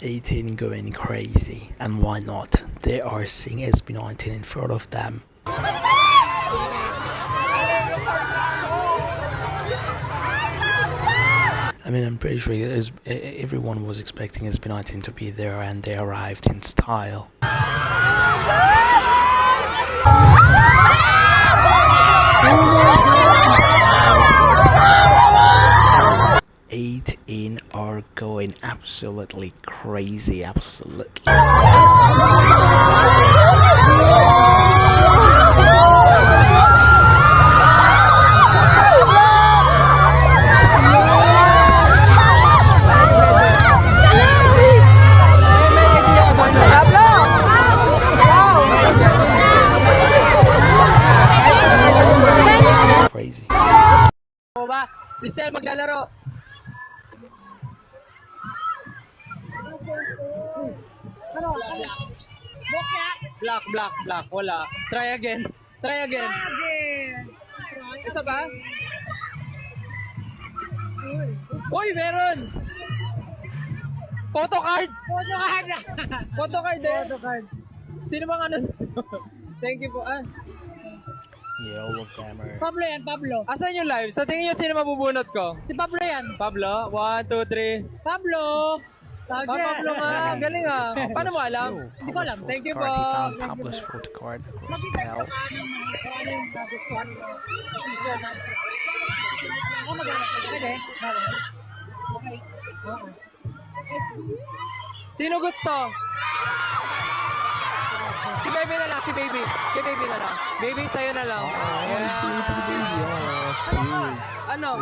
18 going crazy, and why not? They are seeing SB19 in front of them. I mean, I'm pretty sure everyone was expecting SB19 to be there, and they arrived in style. 18 are going absolutely crazy, absolutely. Crazy. Sister, maglalaro. Ano? Black. Wala. Try again. Isa ba? Uy, meron! Photocard eh. Sino bang ano? Thank you po. Yellow camera. Pablo yan, Pablo. Asan yung live? Sa tingin nyo sino mabubunot ko? Si Pablo yan. Pablo? 1, 2, 3. Pablo! Pablo nga. Galing ah. Paano mo alam? Hindi ko alam. Thank you po. Publish photo card. Spell. Sino gusto? Si Baby na lang, si Baby. Kay Baby na lang. Baby, sa'yo na lang. Yeah. Ano?